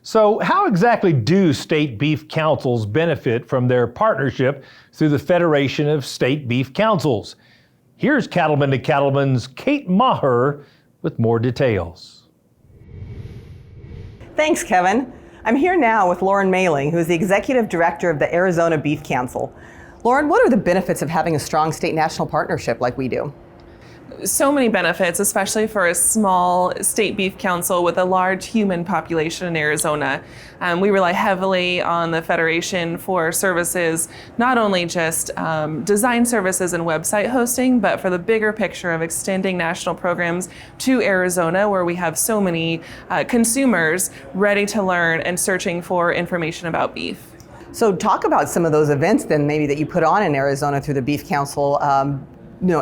So how exactly do state beef councils benefit from their partnership through the Federation of State Beef Councils? Here's Cattleman to Cattleman's Kate Maher with more details. Thanks, Kevin. I'm here now with Lauren Maehling, who is the Executive Director of the Arizona Beef Council. Lauren, what are the benefits of having a strong state-national partnership like we do? So many benefits, especially for a small state beef council with a large human population in Arizona. We rely heavily on the Federation for services, not only just design services and website hosting, but for the bigger picture of extending national programs to Arizona, where we have so many consumers ready to learn and searching for information about beef. So talk about some of those events then maybe that you put on in Arizona through the Beef Council,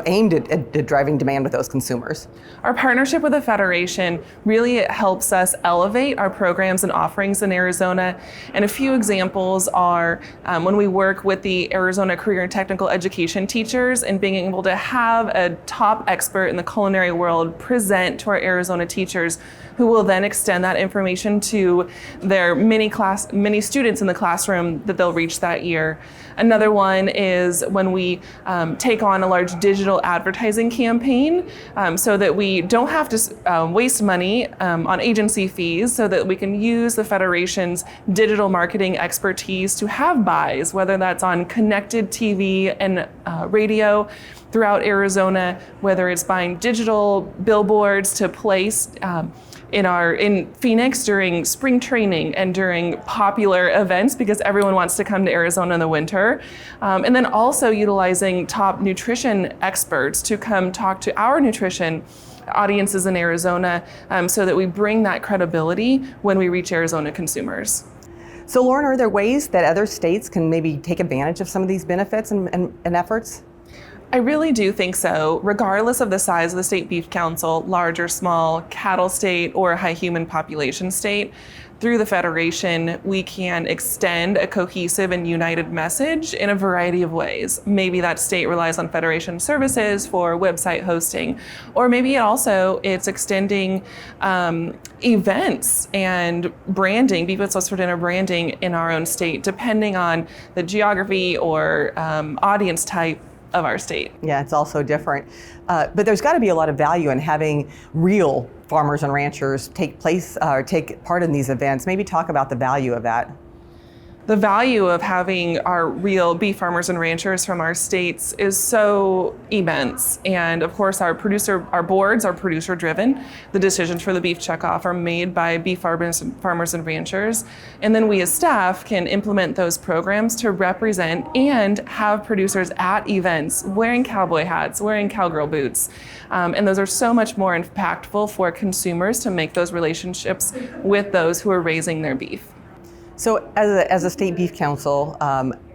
aimed at driving demand with those consumers. Our partnership with the Federation really helps us elevate our programs and offerings in Arizona. And a few examples are when we work with the Arizona Career and Technical Education teachers and being able to have a top expert in the culinary world present to our Arizona teachers, who will then extend that information to their many students in the classroom that they'll reach that year. Another one is when we take on a large digital advertising campaign so that we don't have to waste money on agency fees, so that we can use the Federation's digital marketing expertise to have buys, whether that's on connected TV and radio throughout Arizona, whether it's buying digital billboards to place in Phoenix during spring training and during popular events, because everyone wants to come to Arizona in the winter. And then also utilizing top nutrition experts to come talk to our nutrition audiences in Arizona, so that we bring that credibility when we reach Arizona consumers. So Lauren, are there ways that other states can maybe take advantage of some of these benefits and efforts? I really do think so. Regardless of the size of the state beef council, large or small, cattle state or high human population state, through the Federation, we can extend a cohesive and united message in a variety of ways. Maybe that state relies on Federation services for website hosting, or maybe it's extending events and branding, Beef What's for Dinner branding in our own state, depending on the geography or audience type of our state. Yeah, it's also different. But there's got to be a lot of value in having real farmers and ranchers take part in these events. Maybe talk about the value of that. The value of having our real beef farmers and ranchers from our states is so immense. And of course, our boards are producer driven. The decisions for the beef checkoff are made by beef farmers and ranchers. And then we as staff can implement those programs to represent and have producers at events wearing cowboy hats, wearing cowgirl boots. And those are so much more impactful for consumers to make those relationships with those who are raising their beef. So as a state beef council,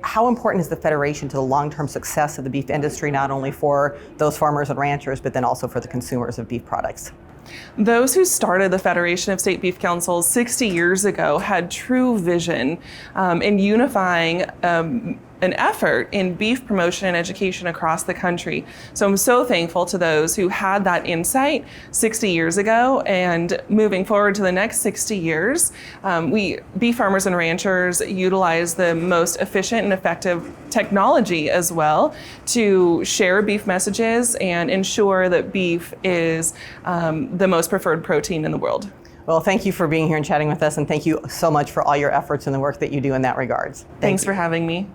how important is the Federation to the long-term success of the beef industry, not only for those farmers and ranchers, but then also for the consumers of beef products? Those who started the Federation of State Beef Councils 60 years ago had true vision in unifying an effort in beef promotion and education across the country. So I'm so thankful to those who had that insight 60 years ago, and moving forward to the next 60 years, we beef farmers and ranchers utilize the most efficient and effective technology as well to share beef messages and ensure that beef is the most preferred protein in the world. Well, thank you for being here and chatting with us, and thank you so much for all your efforts and the work that you do in that regards. Thanks for having me.